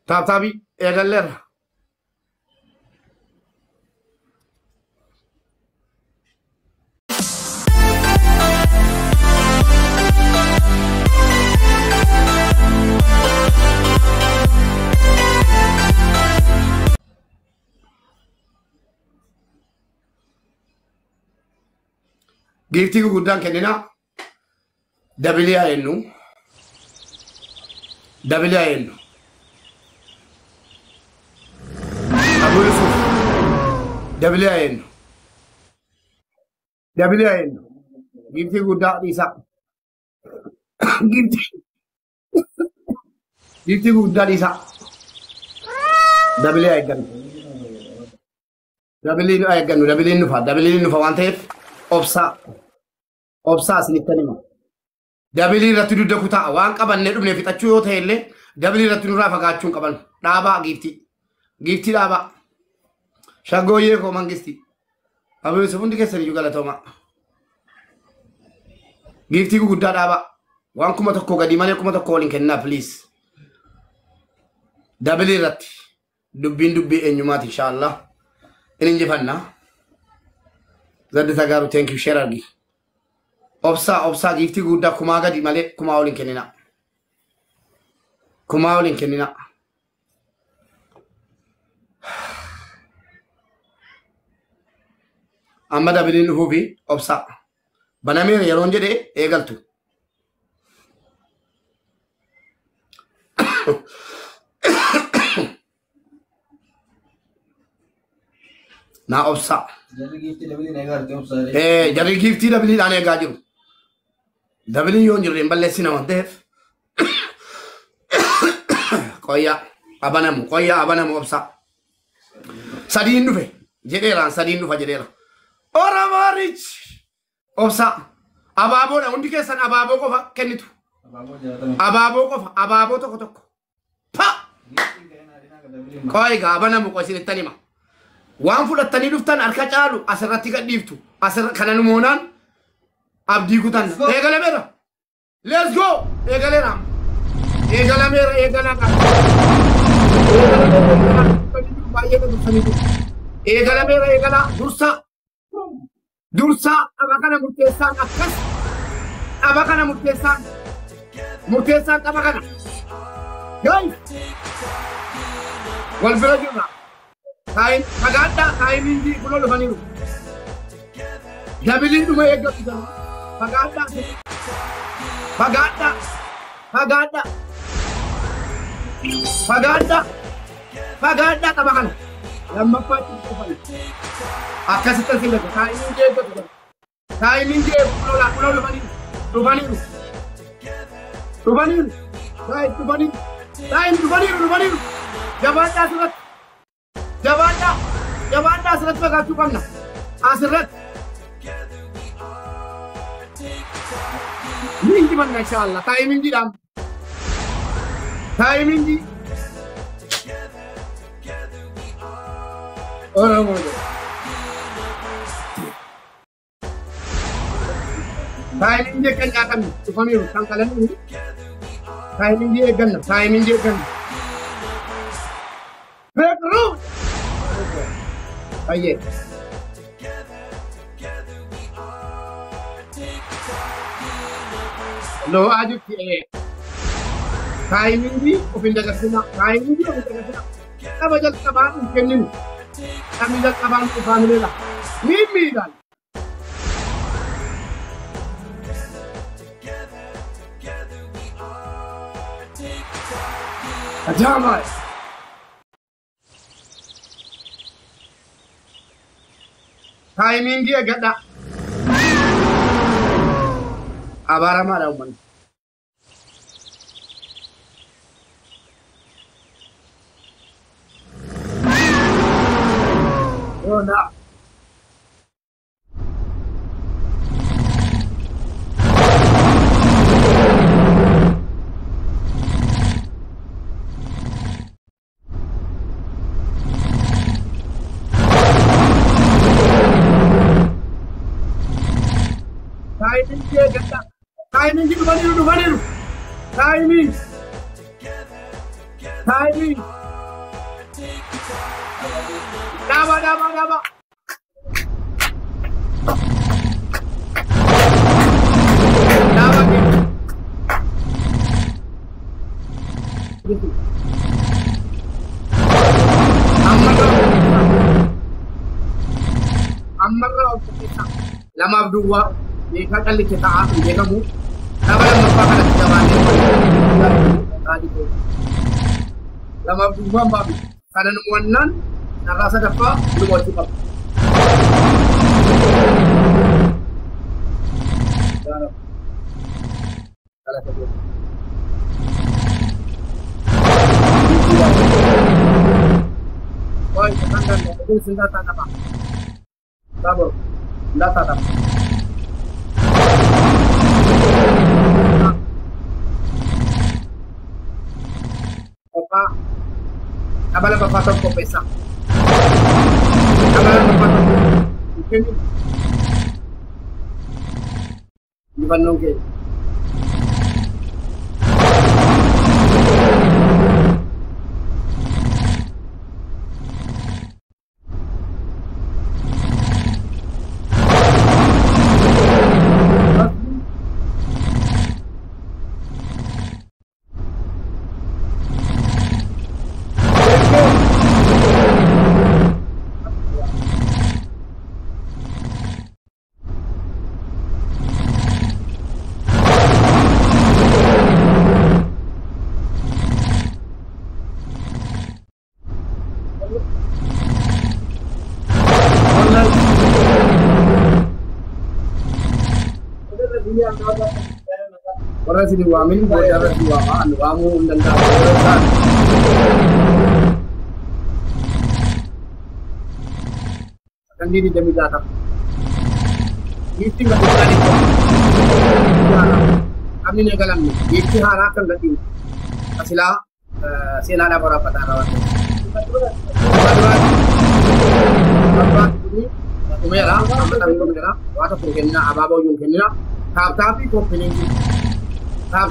Taataabii eegalleerra. Giiftii guguddaan kennina. Dabilii haa jennu. Dabilii haa jennu. Abuu Yusuf. Dabilii haa jennu. Dabilii haa jennu. Giiftii guddaa dhiisaa. Giiftii guddaa dhiisaa. Dabilii haa eeggannu. Dabilii haa eeggannu. Dabiliin nufa. Dabiliin nufa waan ta'eef obsaa. Obsaa isinittan hima. Dabilii irratti dudda kutaa waan qabannee dhumne fixachuu yoo ta'e illee dabilii irratti nurraa fagaachuu hin qaban. Dhaabaa giiftii. Giiftii dhaabaa. Shaggooyyee koo mangistii. Abuu Yusuf hundi keessan iyyuu galatooma. Giiftii guguddaa dhaabaa. Waan 1,000 gadi malee 1,000 waliin kennaa please. Dabilii irratti dubbiin dubbii eenyumaati inshaallah. Inni injifannaa. Zadda Tagaaru thank you share argi. Obsaa giiftii guddaa 1,000 gadi malee 1,000 waliin kennina. 1,000 waliin kennina. Amma dabiliin dhufuu fi obsaa. Banamee yeroon jedhee eegaltu. Naa obsaa. Jarri giiftii dabiliin eegalte obsaa. Jarri giiftii dabiliidhaan eegaa jiru. Dabiliin yoo hin jirre hin balleessina waan ta'eef. Qoyyaa abanamu obsaa. Sadiin dhufe jedheeraan sadiin dhufa jedheera. Oromoorich obsaa. Abaaboodha hundi keessan abaaboo qofa kennitu. Abaaboo qofa abaaboo tokko tokko. Pa! Qoyyaa abanamu qoisinittan hima. Waan fudhattanii dhuftan harka caalu asirratti gadhiiftu. Kanan moonaan abdii kutan. Eegalameera. Let's go! Eegaleera. Eegalameera. Dursa dhaba kana murteessaan akkas. Dhaba kana murteessaan dhaba kana. Wal bira jirra. Kain hindi kulo lufaniru. Dabiliin dhuma eeggatu jira. Fagaadhaa qaba kana. Lammaffaatti dhufani. Akkasitti silata. Kain hindi eeggatu jira. Kain hindi kulo lufaniru. Dhufaniru. Jabaadhaa asirratti. Jabaadhaa asirratti fagaachuu qabna. Asirratti. Ni injifanna inshallah. Taayimingiidhaan. Oromoo. Taayimingii kan nyaatamne dhufaniiru kan qalanii. Taayimingii eegganna. Breakthrough! Aye. No, aja timing di opin daga sina. Apa jal kaban kenin. Kami jal kaban ku family la. Mimi dan. Ajamai. Timing dia gada. Abarama ada umpan. Oh no. Timing dia gada. Timing di depan. Timing. Timing. Dama. Ammarra obbisa lama abduwa ni kalli kita ni kamu lama mapaka na jamane tadi ko lama abduwa babi kana nuwanan narasa dapat lu mau cepat salah satu Boy, tanggal itu senjata apa? Sabur, data apa? Opa, abala papatok ko pesa. Abala papatok. Ikini. Di Bandung ke. Orang sini wamin, orang sini waman, wamu dan orang. Akan diri demi data. Mesti nggak bisa di. Kami negalam ni. Mesti harakan lagi. Asila, sila ada berapa tarawat. Berapa ini? Kumera, apa tadi kumera? Waktu kumera, ababo yung kumera. Tapi kok pilih Tap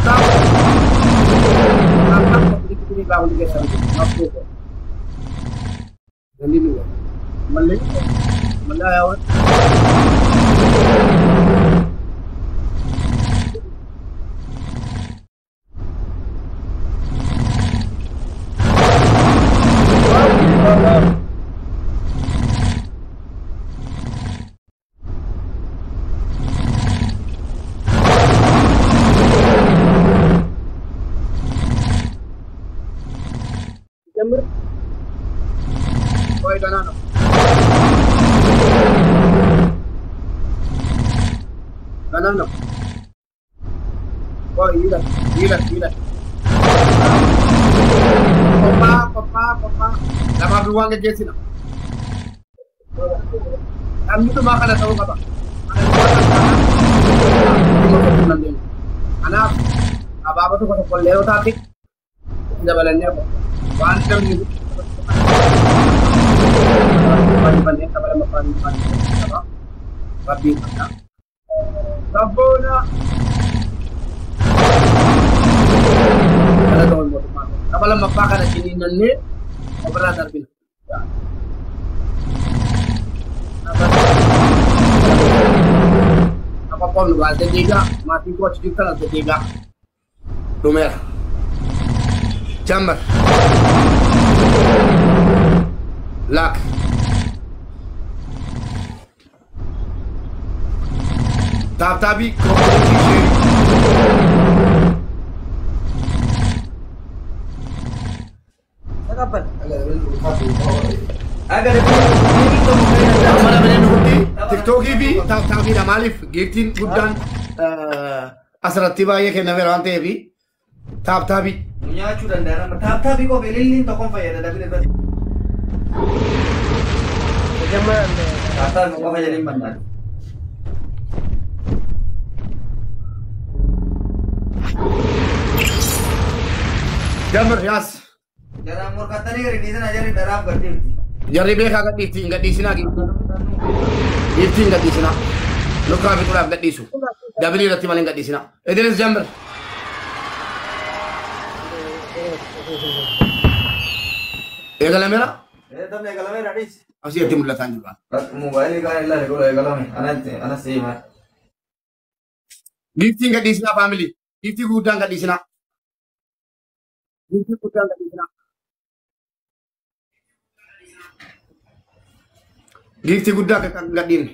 ini bangun di geser waktu itu. Jadi dulu, Malay. Boy, ganano. Boy, ilat. Papa. Lama buwang ke jesi na. Kami tu makan na tahu kaba. Anak, ababa tu kalau leo tadi, tidak balannya apa. Wantam ni. Pan-pan kapal mapan apa? Rapi mana? Sabona. Kalau tahun baru mana? Kapal mapakan na sini nanti, operan terbina. Apa pun luar tiga, mati coach kita nanti tiga. Lumer. Jambar. Lak. Tabi komoditi sheri. Kapan? Agar ini to mana menhuti TikTok bi tabi da malif girtin guddan asratiba ye kenna verante bi tabi Nyachu dan darah tabi kok belilin to kon fayada tapi dapat. Jaman kata kok fayada limban. Jambar yas Darah mur kata ni rini sana jari darah berarti. Jari beka enggak di sini lagi. Itu enggak di sini. Lo kami tuh enggak di situ. Dabili rati maling enggak di sini. Idris Jambar. Eegalameera Dabni eegalame radis. asitti mul'atan jira. Mobaayilii kan illee eegalame. Anas siima. Giftiin gadhiisinaa faamilii. Giftii guddaan gadhiisinaa. Giftii guddaan gadhiisinaa. Giftii guddaa gadhiin.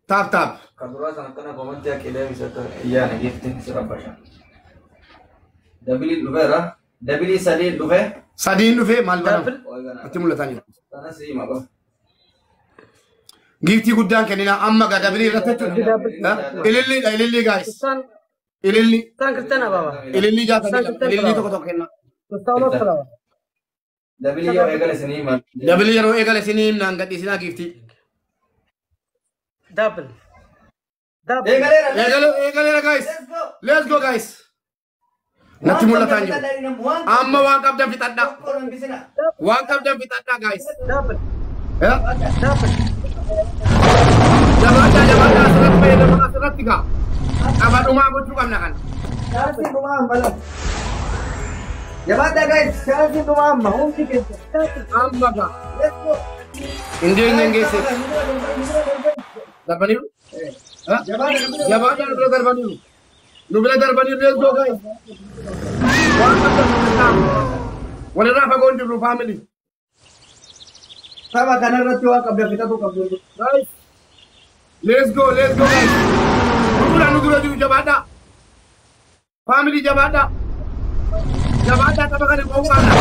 Taap. Kadura sana kana komenti akilee misata iyaana giftiin si rabbasha. Dabili dhufeera. Dabili sadii dhufe. Sadiin dhufee maal godhamu? Itti mul'atan jira. Anas siima qaba. Giftii guddaan kennina amma gaa dabilii irratti jechuudha. Ilillii gaayis. Ilillii. Ilillii jaatanidha. Ilillii tokko kenna. Dabili yoo eegale sinii himan. Dabilii yeroo eegale sinii himnaan gadhiisinaa giftii. Eegaleera guys. Let's go guys. Natti mul'atan jiru. Amma waan qabdan fixadha. Waan qabdan fixadha guys. Jabaadhaa asirratti fayyadaman asirratti gaa. Qabadhumaa gochuu qabna kana. Shaarsi dhumaan bala. Jabaadhaa guys. Shaarsi dhumaan ma hundi keessa. Amma gaa. Let's go. Indeenyeen geesse. Darbaniiru? Jabaadhaa nu bira darbaniiru. Nu bira darbaniiru let's go guys. Waan qabdan fixadhaa. Walirraa fagoon jirru family. Saba kanarratti waan qabdan fixatu qabdu. Guys. Let's go guys. Nu dura jiru jabaadhaa. Family jabaadhaa. Jabaadhaa tapha kana mo'uu qabna.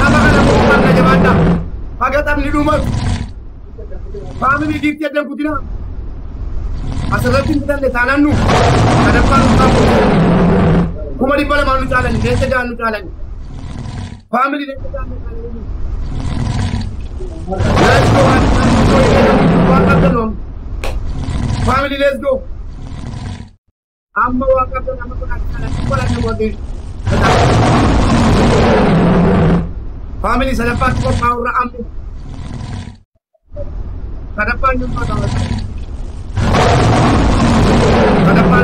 Tapha kana mo'uu qabna jabaadhaa. Haga taphni dhumatu. Family giftii addan kutina. Asirratti hin bitanne taanaan nu. Sadaffaa nu qabu. 200 nu caalani. Deessa jaan nu caalani. Family deessa jaan nu caalani. Let's go. Waan qabdan oomu. Family, let's go. Amma waan qabdan amma family sadaffaatti qophaa'urra ammu. Sadaffaan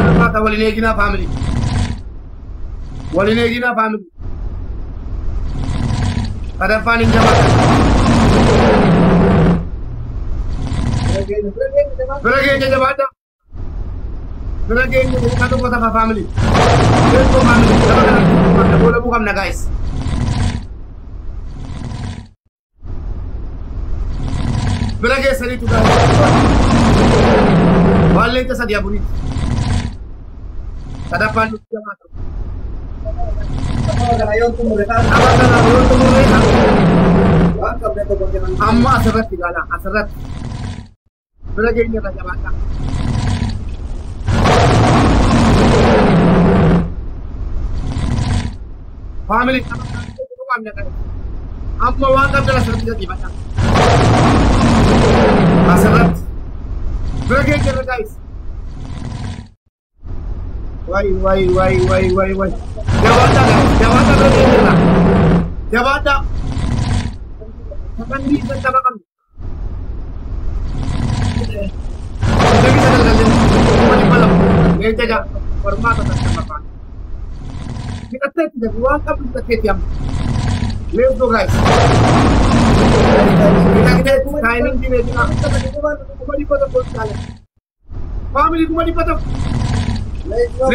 dhummaata waliin eeginaa family. Waliin eeginaa family. Sadaffaan hin jabaata. Bira keenya jabaadha. Bira keenya tokko tapha family. Let's go family. Tapha kana goolabuu qabna guys. Bira keessaniitu guys. Waan leenca sadii afurii. Sadaffaan nuti jabaata. Tapha kana yoo tumure waan qabdan tokko kennan. Amma asirratti gaala asirratti. Bira keenya irra jabaadha. Family amma waan qabdan asirratti gadhiifadha. Asirratti. Bira keenya irra guys. Wai. Jabaadha guys. Jabaadha bira keenya irra. Jabaadha. Taphni isa tapha qabna. Kita bisa kalian di malam. Yang jaga hormat atas nama. Kita tidak buangkan kita ketiam. Let's go guys. Kita timing di meja. Kembali pada bos kalian. Family kembali pada. Let's go.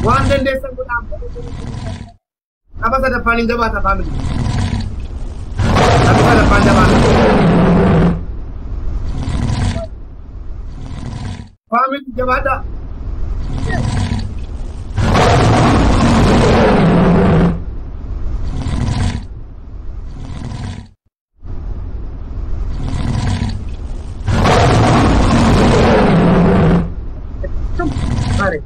One desa guna. Apa saja paling jabatan family. Tapi ada panjangan. Family jabada. Mari.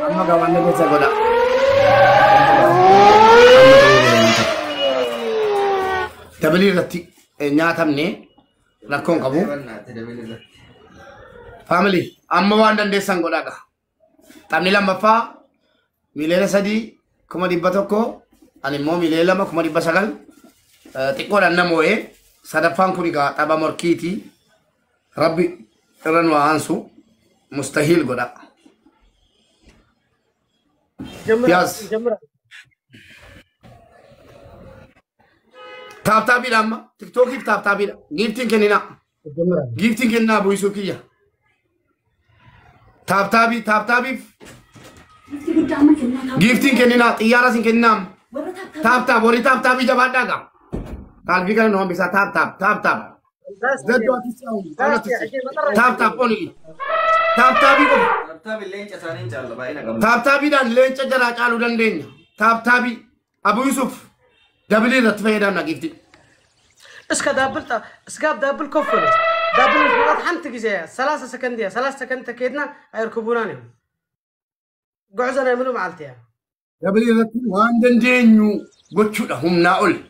Amma gawannya bisa goda. Dabali irratti nyaatamne rakkoon qabu. Family amma waan dandeessan godhaadha. Taphni lammaffaa miileera 3 kuma dhibba tokko ani immoo miilee lama kuma dhibba sagal xiqqoodhaan namoo'ee sadaffaan kun egaa tapha morkiiti rabbi irra nu aansu mustahiil godha. Yaas. Taaptaabiidha amma tiktookiif taaptaabiidha giiftiin kenninaa giiftiin kenninaa bu'isuu kiyya taaptaabiif giiftiin kenninaa xiyyaara sin kenninaa taaptaab warri taaptaabii jabaadhaa qaba qalbii kana nu hambisaa taaptaab zaddoo taaptaab onii taaptaabii qofa taaptaabiidhaan leenca jaraa caaluu dandeenya taaptaabii Abu Yusuf دبلي رتفه يدامنا جيفتي اسكا دابل اسكاب دابل كفر دابل الفقط حمت جزايا 3 سكندية 3 سكند تكيدنا هيركبوناني قعزنا يعملوا معلتيها دبلي رتفه واندن دينيو قلتشو لهم ناقل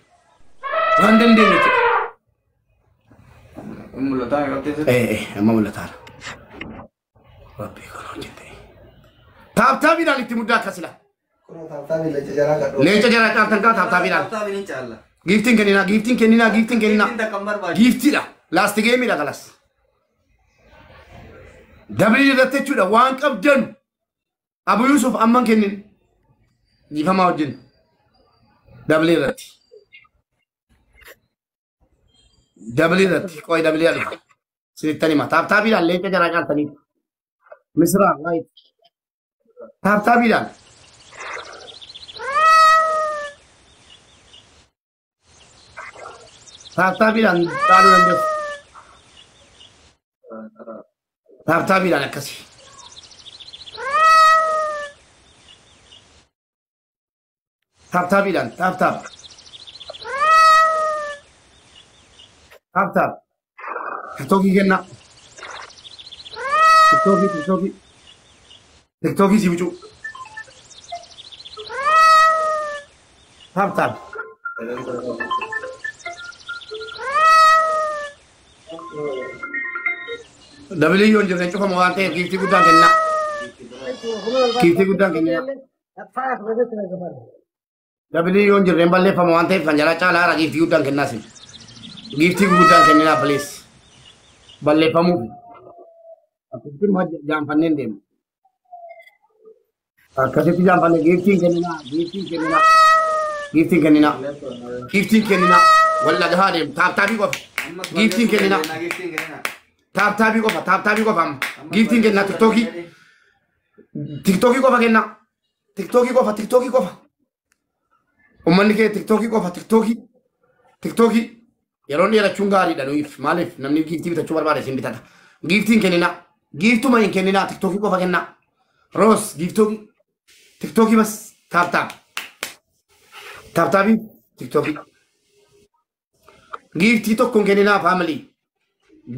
واندن دينيو ايه اما ملتار ربي يقولون جدي تابتابي داني تمدى كسلا ليش جرا كم تنكا تابتابي دان gifting kenina gifting da last game da galas dabli da techu da wan qabdan Abu Yusuf amman kenin gifama wajin dabli rat koy dabli ali sitani ma tabi da leke jara kan tani misra right tabi da taaptaabiidhaan dhaaluu dandeessu. Taaptaabiidhaan akkasii. Taaptaabiidhaan taaptaab. Tiktookii kennaa. Tiktookii si bicuu. Taaptaab. Dabli yon jirren cufa mawante kifti gudan kenna dabli yon jirren balle fa mawante fanjara chala ra kifti gudan kenna sin kifti gudan kenna please balle famu akiti ma jam pannen dem akati jam pannen gifti kenna walla gahadem tabi ko gifti kenna taaptaabii qofa giftiin kenna tiktokii qofa kenna tiktokii qofa ummanni kee tiktokii qofa tiktokii yeroo dheerachuun gaariidha nuyiif maaliif namni giftii bitachuu barbaade isin bitata giftiin kennina giftuma hin kennina tiktokii qofa kenna roos tiktokii bas taaptaabii tiktokii giftii tokko hin kennina faamilii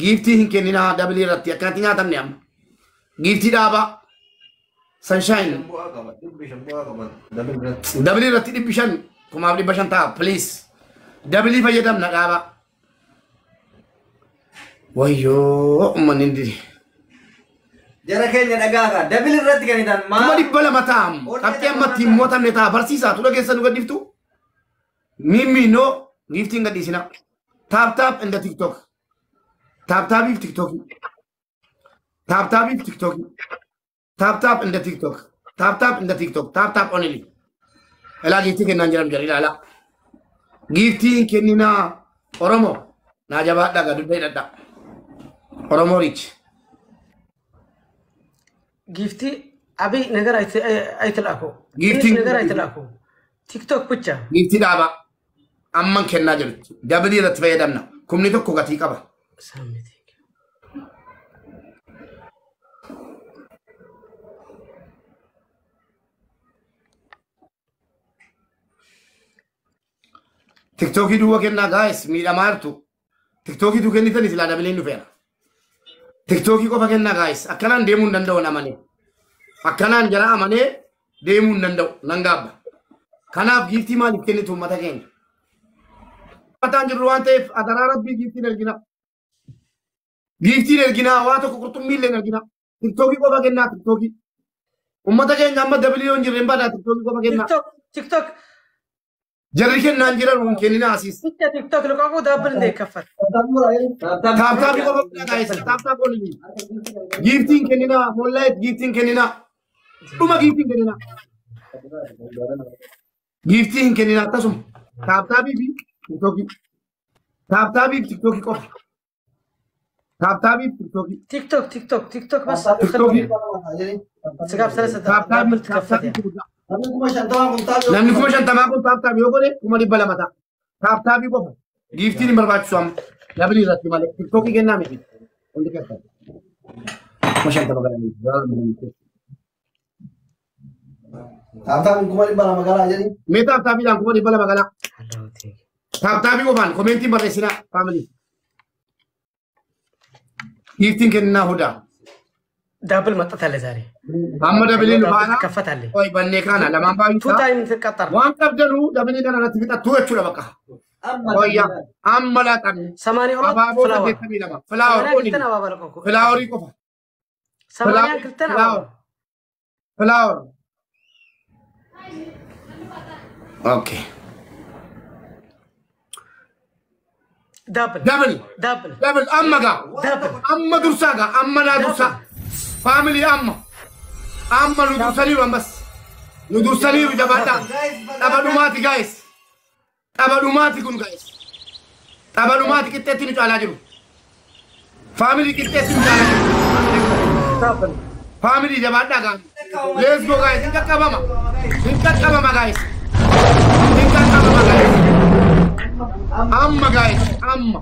giftii hin kennina dabli ratti akkanatti nyaatamne amma giftii dhaaba sunshine dabli ratti 500 kumaaf 500 ta'a please dabli fayyadamna dhaaba wayyoo ummanni ndiri jara keenya dhagaaga dabli irratti ganitan kuma 200 ta'am qabxii ammatti mootamne ta'a barsiisaa tu dhageessa nu gaddiftu mimmi no giftiin gadhiisina tap in the tiktok tap in the TikTok. Tap in the TikTok. Tap only. Ela gifting kenna jaram jari lala. Gifting kenina Oromo. Na jabat daga dudai dada. Oromo rich. Gifti abi negara aitel ako. Gifting negara aitel ako. TikTok pucha. Gifti daba. Amman kenna jaru. Dabli rat fayyadamna. Kumni tokko gati qaba. TikTok dua kenna guys mira martu TikTok tu kenni tani sila dabelin dufera TikTok ko kenna guys akanan demun dandau namane akanan jara amane demun dandau nangab kanaf gifti malik kenni tu mata kenni patan jruante adara rabbi gifti nergina wato ko kurtum mille nergina TikTok ko kenna TikTok ummata kenna amma dabelin jirren bada TikTok ko kenna تيك توك جري كنا نجرا ممكن ناسيس تيك توك لو قاعد دبل دي كفر تاب تاب يقول guys تاب تاب قولي gifting كننا والله gifting كننا دوما gifting كننا gifting كننا تسمع تاب تابي بي تيك توكي تاب تابي تيك توكي كوف تاب تابي تيك توكي تيك توك بس تيك توكي سقاب ثلاثة تاب تابي دبل تكفر namni kuma shantamaa kun taap taap yoo godhe kuma dhibba lama ta'a. Taap taapii qofa. Giiftiin hin barbaachisu amma. Dabali irratti malee. Tiktookii kennaa miti. Hundi keessatti. Kuma shantama galanii. Taaptaan kuma dhibba lama galaa jedhi. Mee taap taapiidhaan kuma dhibba lama galaa. Taap taapii qofaan koomeentiin barreessinaa faamilii. Giiftiin kennaa hudaa. دبل ما تطلع زاري أما دبلين لبانا كفت عليه أي بني كانا لما باين تو تايم تقطر وان قبضنو دبلين كانا نتبتا توه شو لبكا ويا أما لا تاني سماني أولاد أبابو فلاور تبي لما فلاور أنا قلت أنا بابا لكم فلاوري كوفا سماني قلت أنا فلاور فلاور أوكي دبل أما جا أما درسا جا أما لا درسا فاميلي أما ندرسني بس ندرسني بجبهة تبادلماتي جايز تبادلماتي كن جايز تبادلماتي كتير تيجي على جنو فاميلي كتير تيجي على جنو فاميلي جبهة جا let's go guys إنك كبامة guys أما guys أما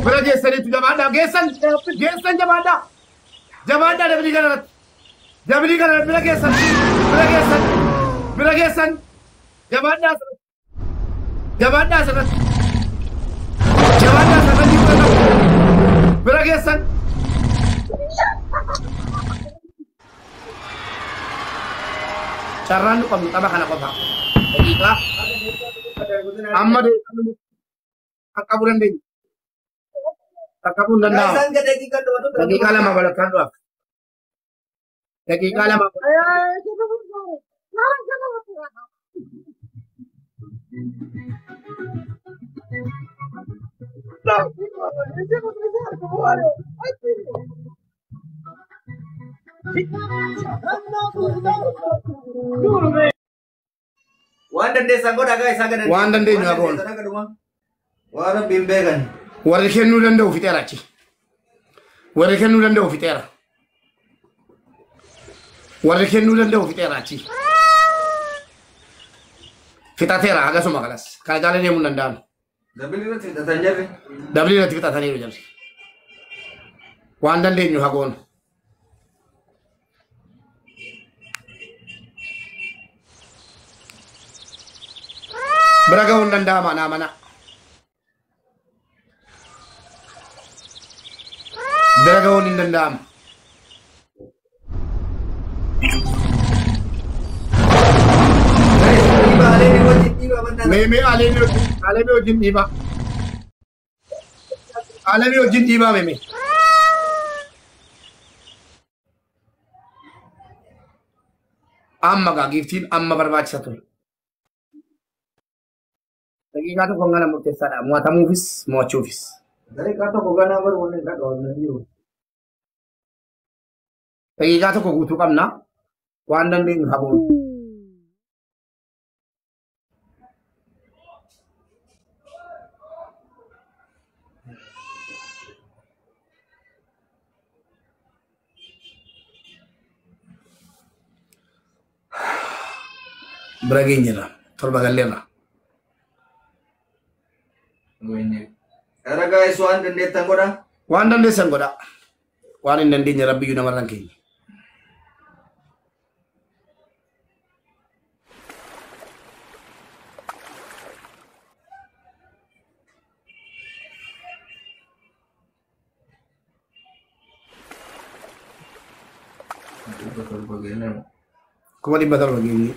برا جيسني تو جبهة جيسن جبهة دبلي كنا برا جيسن جبهة سرت برا جيسن carraan nu qabnu xaba kana qofa daqiiqaa amma qaqqabuu dandeenya qaqqabuu hin danda'amu daqiiqaa lama walakkaan dhu'aaf daqiiqaa lama Waan dandeessan godhaa gaa isaa gadan. Waan dandeenyu haa goonu. Waan rabbiin beekan. Warri kennuu danda'u fixeera achi. Warri kennuu danda'u fixeera. Warri kennuu danda'u fixeera achi. Fixateera hagasuma kanas. Kana jaalee deemuu hin danda'amu. Dabili irratti fixatan jarri. Dabli irratti fixataniiru jarri. Waan dandeenyu haa goonu. Bira ga'uu hin danda'ama anaa mana. Bira ga'uun hin danda'amu. Mee alemee wajjin dhiibaa. Alemee wajjin dhiibaa mee. Amma gaa giiftiin amma barbaachisa ture. Daqiiqaa tokko ngana murteessaadha. Mo'atamuufis mo'achuufis. Daqiiqaa tokko ganaa baru wanni irra dhawamanii jiru. Daqiiqaa tokko guutuu qabna. Waan dandeenyu haa goonu. Bira geenyerra. Torba galleerra. Era guys waan dandeettan godhaa. Waan dandeessan godhaa. Waan hin dandeenye rabbiyyuu namarraan keenya. Kuma dhibba torba geenye.